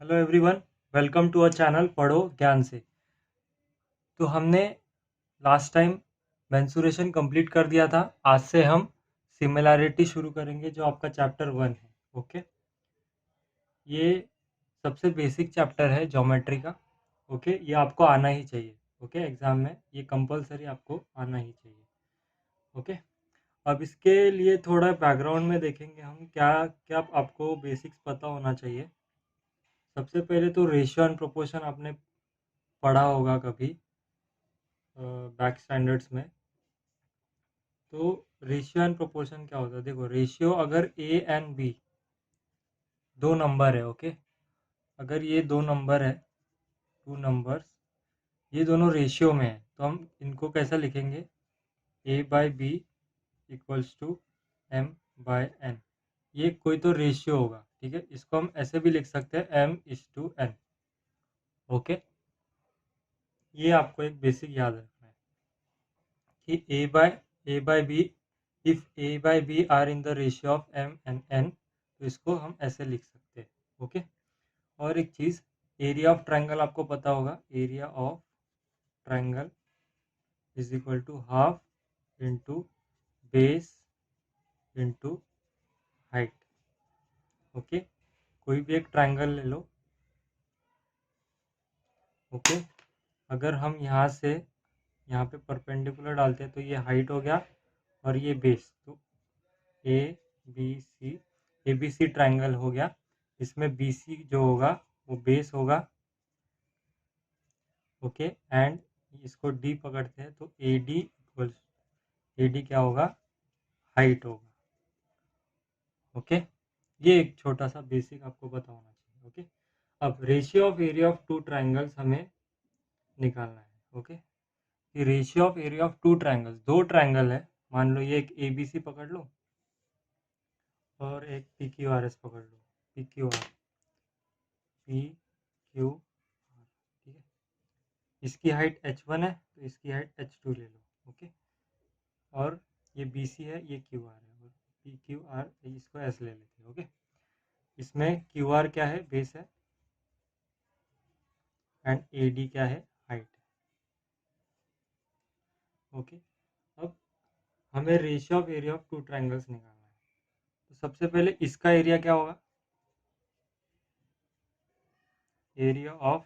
Hello everyone, welcome to our channel पढ़ो ज्ञान से। तो हमने लास्ट टाइम मेंसुरेशन कंप्लीट कर दिया था। आज से हम सिमिलैरिटी शुरू करेंगे जो आपका चैप्टर 1 है। ओके, ये सबसे बेसिक चैप्टर है ज्योमेट्री का। ओके, ये आपको आना ही चाहिए। ओके, एग्जाम में ये कंपलसरी आपको आना ही चाहिए। ओके, अब इसके लिए थोड़ा बैकग्राउंड में देखेंगे हम क्या क्या आपको बेसिक्स पता होना चाहिए। सबसे पहले तो रेशियो एंड प्रोपोर्शन आपने पढ़ा होगा कभी बैक स्टैंडर्ड्स में। तो रेशियो एंड प्रोपोर्शन क्या होता है? देखो, रेशियो अगर ए एंड बी दो नंबर है, ओके, अगर ये दो नंबर है, टू नंबर्स, ये दोनों रेशियो में है, तो हम इनको कैसे लिखेंगे? A by B equals to M by N. ये कोई तो रेशियो होगा, ठीक है। इसको हम ऐसे भी लिख सकते हैं, M is to N. Okay, ये आपको एक बेसिक याद रखना है कि A by B, if A by B are in the ratio of M and N, तो इसको हम ऐसे लिख सकते हैं। ओके, और एक चीज़, एरिया ऑफ ट्रायंगल आपको पता होगा। Area of triangle is equal to half into base into height. Okay, कोई भी एक ट्रायंगल ले लो। ओके, अगर हम यहाँ से यहाँ पे परपेंडिकुलर डालते हैं तो ये हाइट हो गया और ये बेस, तो ए बी सी ट्रायंगल हो गया। इसमें बी सी जो होगा वो बेस होगा। ओके, एंड इसको डी पकड़ते हैं तो A D equals, A D क्या होगा? हाइट होगा। ओके, ये एक छोटा सा बेसिक आपको पता होना चाहिए। ओके, अब ratio of area of two triangles हमें निकालना है। ओके, ये ratio of area of two triangles, दो ट्रायंगल है, मान लो ये एक ए बी सी पकड़ लो और एक पी क्यू आर एस पकड़ लो। P Q R, P Q R, ठीक है। इसकी हाइट h1 है तो इसकी हाइट h2 ले लो। ओके, और ये बी सी है, ये क्यू आर है, और पी क्यू आर, इसको एस ले लेते हैं। ओके, इसमें क्यू आर क्या है? बेस है, एंड ए डी क्या है? हाइट है। ओके, अब हमें ratio of area of two triangles निकालना है। तो सबसे पहले इसका एरिया क्या होगा? Area of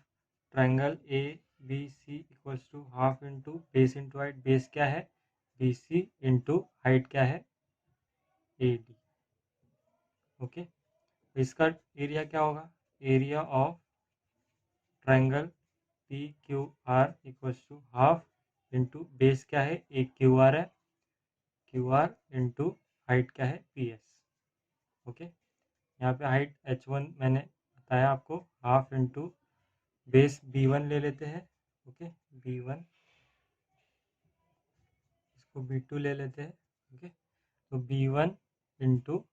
triangle A B C equals to half into base into height. Base क्या है? बी सी इंटू हाइट क्या है? A D. ओके, तो इसका एरिया क्या होगा? Area of triangle P Q R equals to half into base क्या है? एक क्यू आर है, क्यू आर इंटू हाइट क्या है? P S. ओके, यहाँ पे हाइट h1 मैंने बताया आपको, हाफ इंटू बेस b1 ले लेते हैं। ओके, b1, इसको b2 ले लेते हैं। ओके, तो b1 इंटू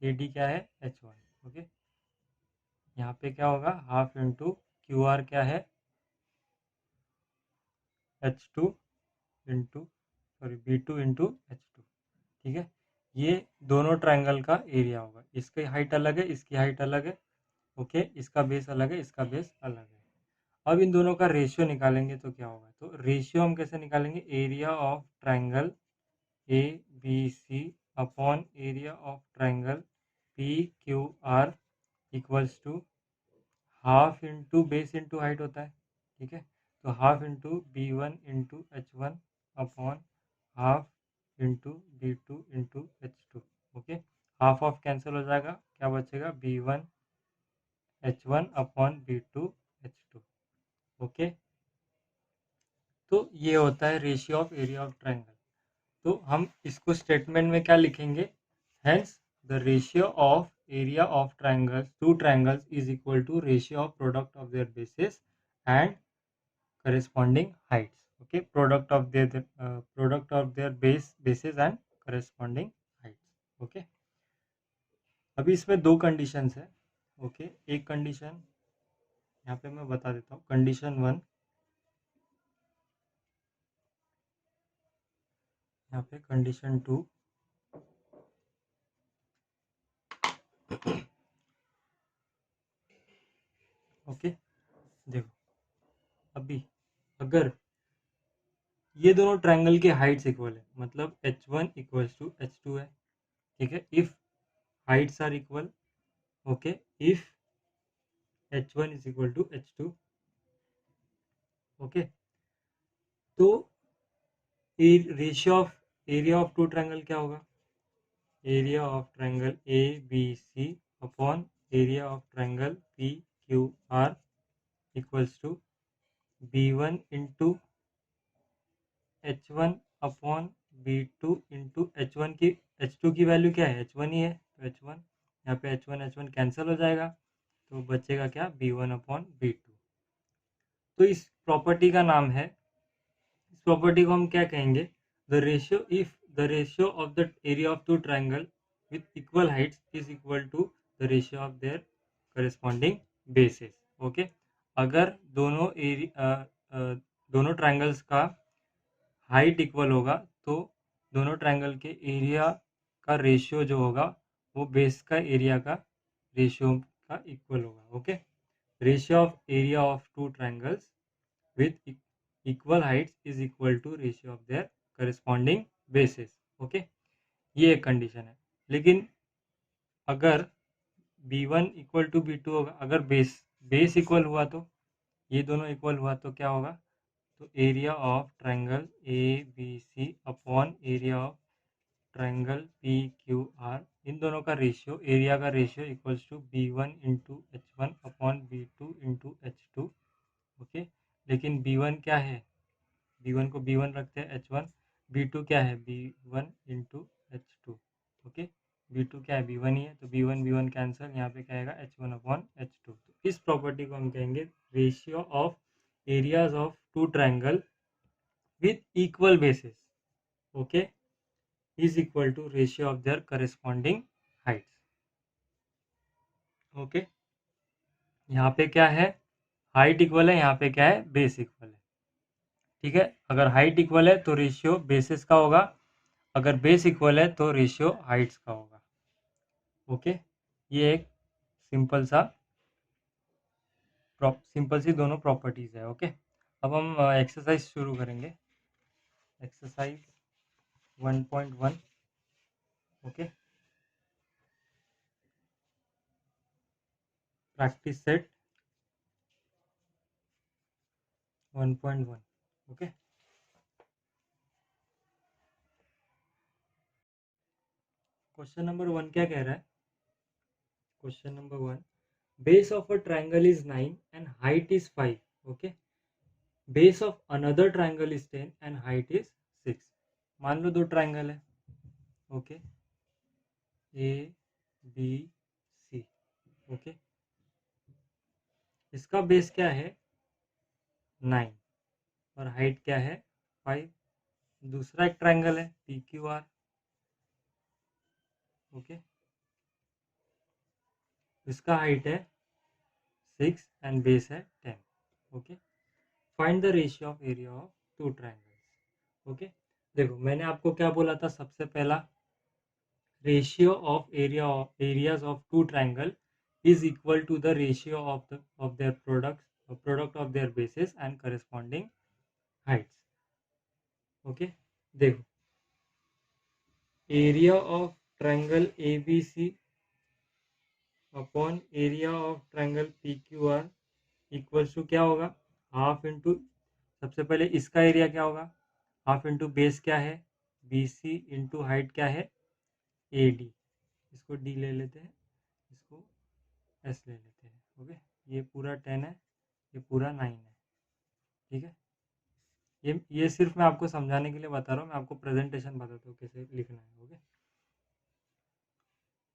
ए डी क्या है? h1। ओके, यहाँ पे क्या होगा? हाफ इंटू क्यू आर क्या है? h2 into, sorry, b2 into h2। ठीक है, ये दोनों ट्रायंगल का एरिया होगा। इसकी हाइट अलग है, इसकी हाइट अलग है। ओके, इसका बेस अलग है, इसका बेस अलग है। अब इन दोनों का रेशियो निकालेंगे तो क्या होगा? तो रेशियो हम कैसे निकालेंगे? Area of triangle A B C upon area of triangle P Q R equals to half into base into height होता है। ठीक है, तो half into B one into H one upon half into B two into H two. Okay, half of cancel हो जाएगा, क्या बचेगा? B one H one upon B two H two. Okay, तो ये होता है ratio of area of triangle. तो हम इसको स्टेटमेंट में क्या लिखेंगे? Hence the ratio of area of triangles, two triangles is equal to ratio of product of their bases and corresponding heights. Okay, product of their bases and corresponding heights. Okay, अभी इसमें दो conditions है। Okay, एक condition यहाँ पे मैं बता देता हूँ, कंडीशन 1, यहाँ पे कंडीशन 2, देखो अभी अगर ये दोनों ट्रायंगल के हाइट्स इक्वल है, मतलब h1 इक्वल्स टू h2 है, ठीक है। If heights are equal, okay, if h1 is equal to h2, okay, तो ratio of area of two triangle क्या होगा? Area of triangle A B C upon area of triangle P Q R equals to b1 into h1 upon b2 into h2 की value क्या है? h1 ही है, तो h1 यहाँ पे h1 cancel हो जाएगा, तो बचेगा क्या? b1 upon b2। तो इस प्रॉपर्टी का नाम है, इस प्रॉपर्टी को हम क्या कहेंगे? The ratio, if the ratio of the area of two triangle with equal heights is equal to the ratio of their corresponding bases, okay. अगर दोनों ट्रायंगल्स का हाइट इक्वल होगा तो दोनों ट्रायंगल के एरिया का रेशियो जो होगा वो बेस का एरिया का रेशियो का इक्वल होगा, okay. Ratio of area of two triangles with equal heights is equal to ratio of their corresponding bases, okay. ये एक कंडीशन है। लेकिन अगर b1 इक्वल टू b2 होगा, अगर बेस इक्वल हुआ तो ये दोनों इक्वल हुआ तो क्या होगा? तो area of triangle A B C upon area of triangle P Q R, इन दोनों का रेशियो, एरिया का ratio equals to b1 into h1 upon b2 into h2, okay. लेकिन b1 क्या है? b1 को b1 रखते हैं, h1, b2 क्या है? b1 into h2, okay. b2 क्या है? b1 ही है, तो b1 कैंसिल, यहाँ पे क्या आएगा? h1 upon h2। तो इस प्रॉपर्टी को हम कहेंगे ratio of areas of two triangle with equal bases, okay, is equal to ratio of their corresponding heights, okay. यहाँ पे क्या है? हाइट इक्वल है, यहाँ पे क्या है? बेस इक्वल है, ठीक है। अगर हाइट इक्वल है तो रेशियो बेसिस का होगा, अगर बेस इक्वल है तो रेशियो हाइट्स का होगा, ओके। ये एक सिंपल सी दोनों प्रॉपर्टीज है, ओके। अब हम एक्सरसाइज शुरू करेंगे, exercise 1.1, okay. Practice set 1.1, okay. Question number 1 क्या कह रहा है? Question number 1, base of a triangle is 9 and height is 5, okay. Base of another triangle is 10 and height is 6। मान लो दो ट्रायंगल है, okay, A B C, okay. इसका base क्या है? 9 और हाइट क्या है? 5। दूसरा एक ट्रायंगल है पी क्यू आर, ओके। इसका हाइट है 6 एंड बेस है 10, okay. Find the ratio of area of two triangles, okay. देखो मैंने आपको क्या बोला था? सबसे पहला, ratio of areas of two triangle is equal to the ratio of their product of their bases and corresponding heights, okay। देखो area of triangle A B C upon area of triangle P Q R equals to क्या होगा? Half into, सबसे पहले इसका area क्या होगा? Half into base क्या है? बी सी इंटू हाइट क्या है? A D. इसको डी ले लेते हैं, इसको एस ले लेते हैं, ओके। ये पूरा 10 है, ये पूरा 9 है, ठीक है। ये सिर्फ मैं आपको समझाने के लिए बता रहा हूँ, मैं आपको प्रेजेंटेशन बताता हूँ कैसे लिखना है, ओके।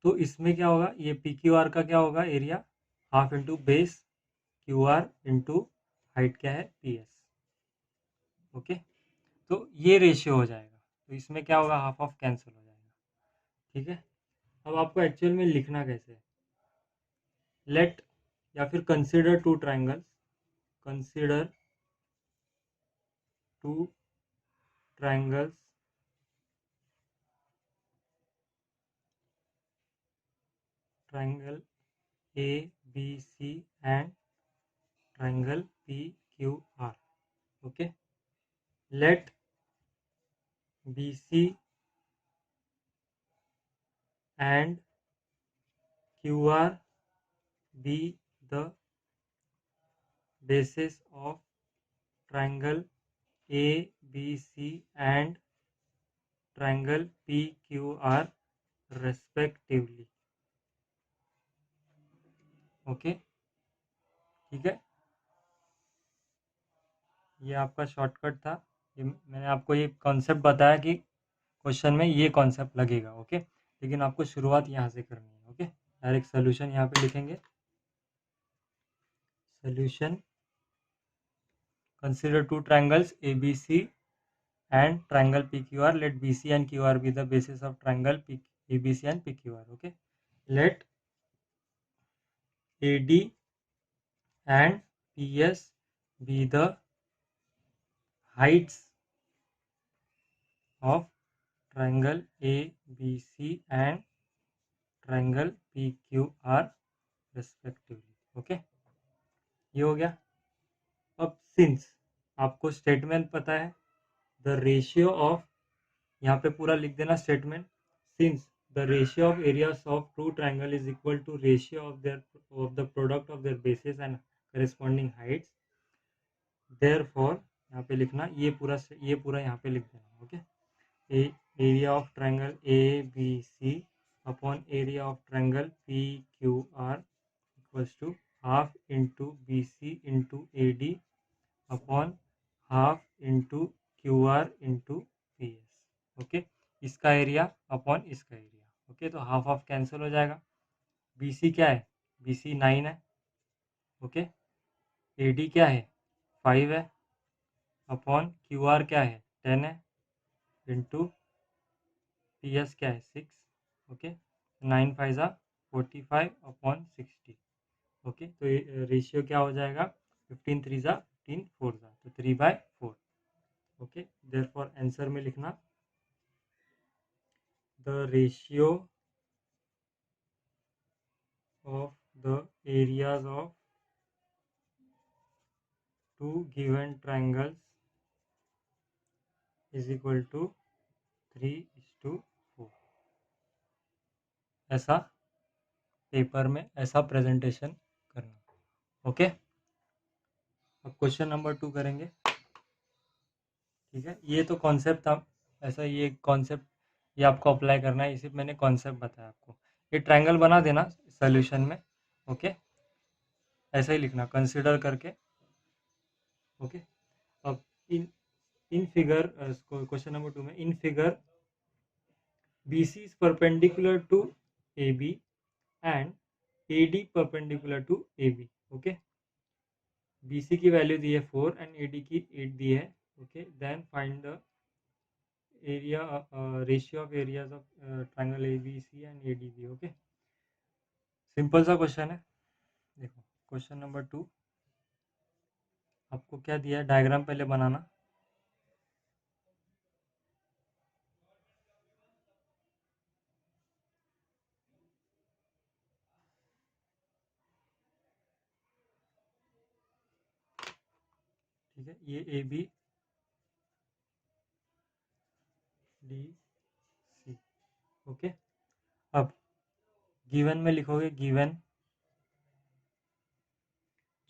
तो इसमें क्या होगा? ये पी क्यू आर का क्या होगा? Area half into base Q R into height क्या है? P S, okay. तो ये रेशियो हो जाएगा, तो इसमें क्या होगा? हाफ ऑफ कैंसिल हो जाएगा, ठीक है। अब आपको एक्चुअल में लिखना कैसे है? लेट, या फिर consider two triangles, consider two triangles triangle A B C and triangle PQR. Okay, let BC and QR be the bases of triangle ABC and triangle PQR respectively. Okay, ठीक है, ये आपका शॉर्टकट था। ये मैंने आपको ये कॉन्सेप्ट बताया कि क्वेश्चन में ये कॉन्सेप्ट लगेगा। ओके, लेकिन आपको शुरुआत यहाँ से करनी है। ओके, डायरेक्ट सोल्यूशन यहाँ पे लिखेंगे। Solution, consider two triangles ABC and triangle PQR. Let BC and QR be the basis of triangle ABC and PQR. Okay, let AD and PS be the heights of triangle ABC and triangle PQR respectively. Okay, ये हो गया। अब since आपको statement पता है, the ratio of, यहाँ पे पूरा लिख देना statement, since the ratio of areas of two triangle is equal to ratio of the product of their bases and corresponding heights, therefore यहाँ पे लिखना, ये पूरा यहाँ पे लिख देना। Okay, area of triangle ABC upon area of triangle PQR equals to half into BC into AD upon half into QR into PS. Okay, इसका एरिया अपॉन इसका एरिया। ओके, तो हाफ ऑफ कैंसिल हो जाएगा। BC क्या है, BC 9 है। Okay, AD क्या है, 5 है, अपॉन QR क्या है, 10 है, इंटू PS क्या है, 6। ओके, 9 5 ज़ा 45 अपॉन 60। ओके, तो रेशियो क्या हो जाएगा, 15 3 ज़ा 15 4 ज़ा, तो 3/4। ओके, देयरफॉर आंसर में लिखना, the ratio of the areas of two given triangles is equal to 3:4। ऐसा पेपर में ऐसा प्रेजेंटेशन करना। ओके, अब क्वेश्चन नंबर 2 करेंगे। ठीक है, ये तो कॉन्सेप्ट था, ऐसा ये कॉन्सेप्ट ये आपको अप्लाई करना है, इसी मैंने कॉन्सेप्ट बताया आपको। ये ट्रायंगल बना देना सोल्यूशन में। ओके, ऐसा ही लिखना कंसीडर करके। ओके, अब इन फिगर, क्वेश्चन नंबर 2 में, in figure BC is perpendicular to AB and AD perpendicular to AB. Okay, BC की वैल्यू दी है 4 एंड AD की 8 दी है। Okay, then find the area, ratio of areas of triangle ABC and ADB। Okay, simple सा question है। देखो question number 2, आपको क्या दिया है, डायग्राम पहले बनाना। ठीक है, ये ABDC। ओके, अब गिवन में लिखोगे, गिवन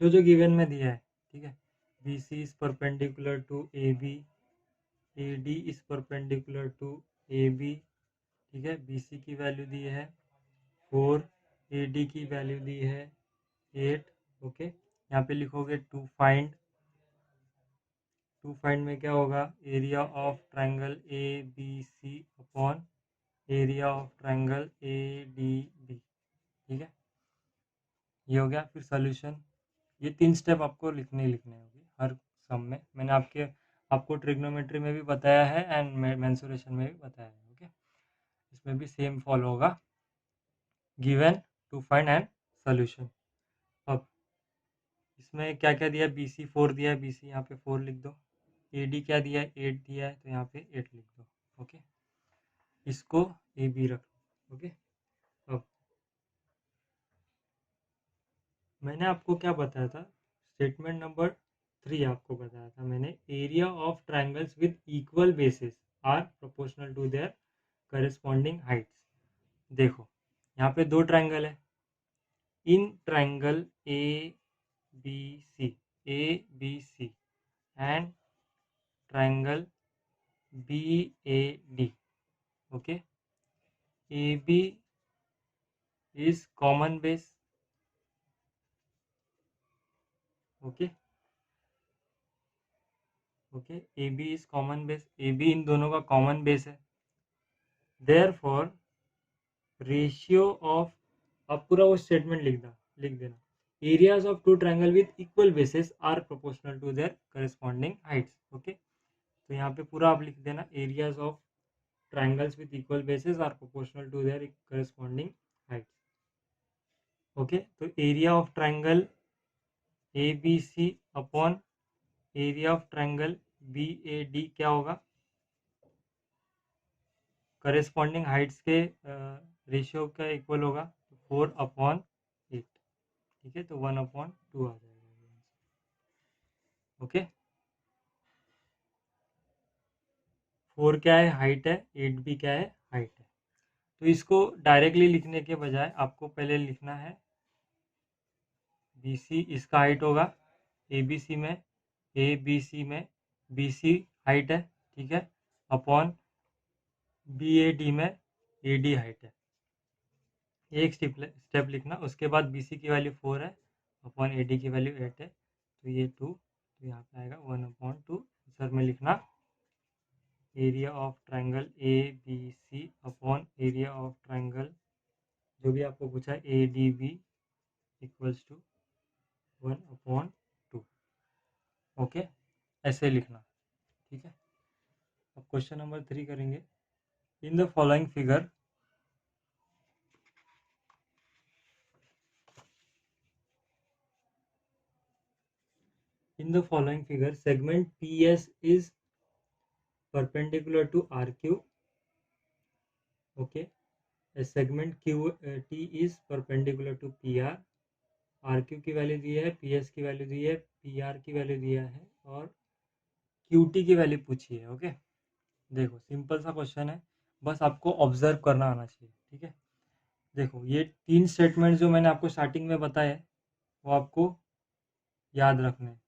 जो गिवन में दिया है। ठीक है, BC is perpendicular to AB, AD is perpendicular to AB। ठीक है, BC की वैल्यू दी है 4, AD की वैल्यू दी है 8। ओके, यहाँ पे लिखोगे टू फाइंड में क्या होगा, area of triangle ABC upon area of triangle ADB। ठीक है, ये हो गया। फिर सोल्यूशन, ये 3 स्टेप आपको लिखने होंगे हर सम में। मैंने आपको ट्रिग्नोमेट्री में भी बताया है एंड मेंसुरेशन में भी बताया है। ओके, इसमें भी सेम फॉलो होगा, given, to find and solution. अब इसमें क्या क्या दिया, BC 4 दिया है, BC यहाँ पे 4 लिख दो। AD क्या दिया है, 8 दिया है, तो यहाँ पे 8 लिख दो। ओके, इसको AB रख दो। ओके, अब मैंने आपको क्या बताया था, स्टेटमेंट नंबर 3 आपको बताया था मैंने, area of triangles with equal bases are proportional to their corresponding heights. देखो यहाँ पे दो ट्राइंगल है, इन triangle A B C and triangle BAD, okay, AB is common base, okay, AB is common base, AB इन दोनों का common base है, therefore रेशियो ऑफ, अब पूरा वो स्टेटमेंट लिख देना, areas of two triangle with equal bases are proportional to their corresponding heights, okay. तो यहाँ पे पूरा आप लिख देना, areas of triangles with equal bases are proportional to their corresponding heights, okay. तो area of triangle ABC upon area of triangle BAD क्या होगा, करेस्पॉन्डिंग हाइट्स के रेशियो का इक्वल होगा, 4/8, ठीक है। तो 1/2 आ जाएगा, ओके। 4 क्या है, हाइट है, 8 भी क्या है, हाइट है। तो इसको डायरेक्टली लिखने के बजाय आपको पहले लिखना है BC, इसका हाइट होगा ABC में, ABC में BC हाइट है, ठीक है, अपॉन BAD में AD हाइट है। एक स्टेप लिखना, उसके बाद BC की वैल्यू 4 है, अपॉन AD की वैल्यू 8 है, तो ये 2, तो यहाँ पे आएगा 1/2। आंसर में लिखना area of triangle ABC upon area of triangle जो भी आपको पूछा है ADB इक्वल्स टू 1/2, ओके, ऐसे लिखना, ठीक है। अब क्वेश्चन नंबर 3 करेंगे। In the following figure segment PS is perpendicular to RQ, okay, a segment QT is perpendicular to PR, RQ की वैल्यू दी है, PS की वैल्यू दी है, PR की वैल्यू दिया है और QT की वैल्यू पूछी है, ओके। देखो सिंपल सा क्वेश्चन है, बस आपको ऑब्जर्व करना आना चाहिए, ठीक है। देखो ये 3 स्टेटमेंट जो मैंने आपको स्टार्टिंग में बताए वो आपको याद रखने हैं,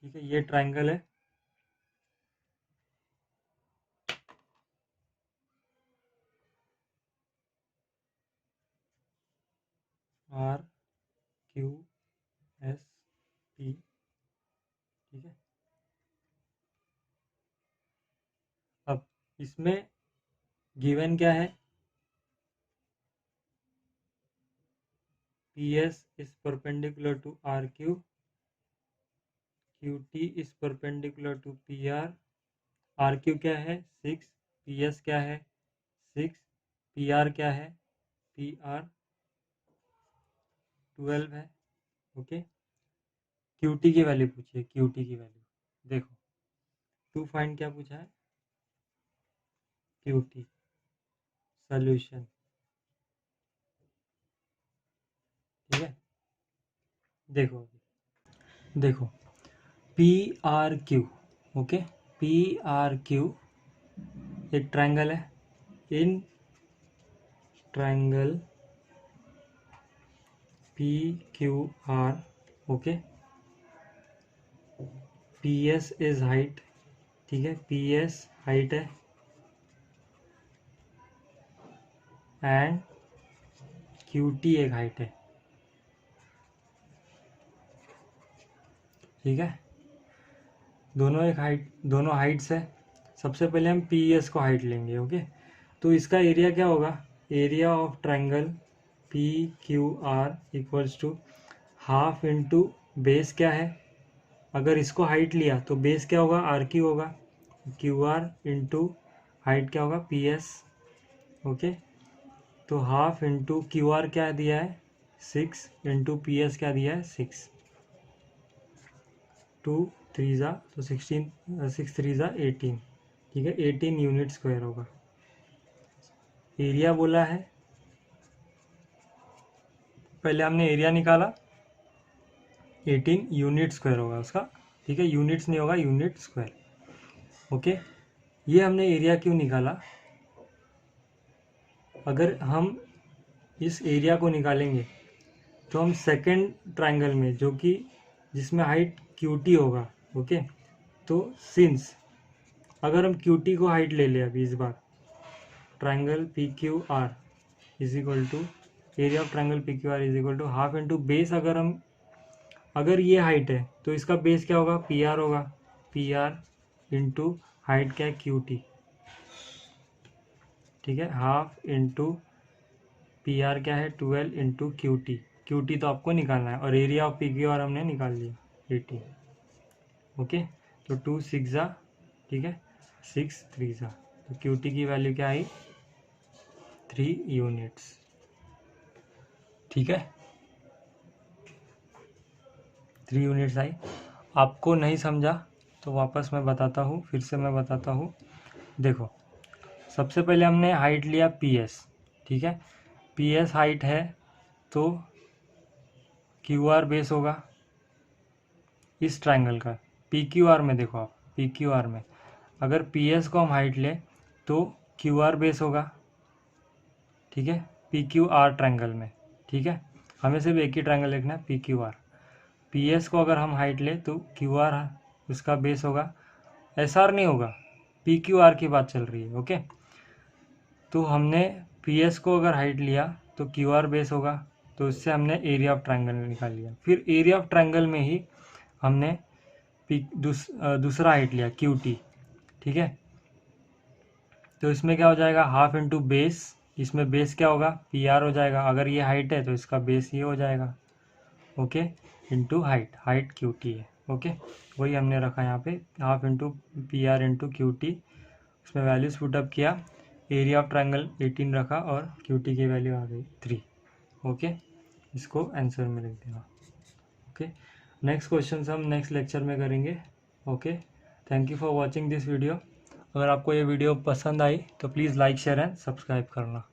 ठीक है। ये ट्राइंगल है, RQSP, ठीक है। अब इसमें गिवन क्या है, PS is perpendicular to RQ, QT is perpendicular to PR, RQ क्या है 6, PS क्या है 6, PR क्या है, PR 12 है, ओके। QT की वैल्यू पूछी है, QT की वैल्यू देखो, टू फाइंड क्या पूछा है, QT सॉल्यूशन, ठीक है। देखो PRQ, ओके, PRQ एक ट्राइंगल है, इन triangle PQR, okay, PS is height, ठीक है, PS हाइट है एंड QT एक हाइट है, ठीक है। दोनों हाइट्स है। सबसे पहले हम PS को हाइट लेंगे, ओके। तो इसका एरिया क्या होगा, area of triangle PQR equals to half into base क्या है, अगर इसको हाइट लिया तो बेस क्या होगा, RQ होगा, QR इंटू हाइट क्या होगा PS, ओके। तो हाफ इंटू QR क्या दिया है 6 इंटू PS क्या दिया है 6, 2 3 ज़ा तो 16, 6 3 ज़ा 18, ठीक है, 18 यूनिट स्क्वायर होगा। एरिया बोला है, पहले हमने एरिया निकाला, 18 यूनिट स्क्वायर होगा उसका, ठीक है, यूनिट्स नहीं होगा, यूनिट स्क्वायर। ओके, ये हमने एरिया क्यों निकाला? अगर हम इस एरिया को निकालेंगे तो हम सेकंड ट्रायंगल में, जो कि जिसमें हाइट QT होगा, ओके, तो सिंस अगर हम QT को हाइट ले लें अभी इस बार, triangle PQR is equal to area of triangle PQR is equal to half into base, अगर ये हाइट है तो इसका बेस क्या होगा? PR होगा, PR इंटू हाइट क्या है? QT, ठीक है, हाफ इंटू PR क्या है? 12 इंटू QT, QT तो आपको निकालना है, और एरिया ऑफ PQR हमने निकाल लिया 18। ओके, तो 2 6 जा, ठीक है, 6 3 जा, तो QT की वैल्यू क्या आई? 3 यूनिट्स, ठीक है, 3 यूनिट्स आई। आपको नहीं समझा तो वापस मैं बताता हूँ, फिर से मैं बताता हूँ। देखो, सबसे पहले हमने हाइट लिया PS, ठीक है, PS हाइट है तो QR बेस होगा इस ट्रायंगल का। PQR में देखो आप, PQR में अगर PS को हम हाइट लें तो QR बेस होगा, ठीक है, PQR ट्रायंगल में, ठीक है, हमें सिर्फ एक ही ट्रायंगल लिखना है, PQR। PS को अगर हम हाइट लें तो QR उसका बेस होगा, SR नहीं होगा, PQR की बात चल रही है। ओके, तो हमने PS को अगर हाइट लिया तो QR बेस होगा, तो इससे हमने एरिया ऑफ ट्रायंगल निकाल लिया। फिर एरिया ऑफ ट्रायंगल में ही हमने दूसरा हाइट लिया QT, ठीक है, तो इसमें क्या हो जाएगा? हाफ इंटू बेस, इसमें बेस क्या होगा? PR हो जाएगा, अगर ये हाइट है तो इसका बेस ये हो जाएगा, okay, into height, height QT है, ओके, वही हमने रखा यहाँ पे, half into PR into QT, उसमें वैल्यूज पुटअप किया, एरिया ऑफ ट्रायंगल 18 रखा और QT की वैल्यू आ गई 3। ओके, इसको आंसर में लिख देना। ओके, नेक्स्ट क्वेश्चन हम नेक्स्ट लेक्चर में करेंगे। Okay, thank you for watching this video. अगर आपको ये वीडियो पसंद आई तो please like share and subscribe करना।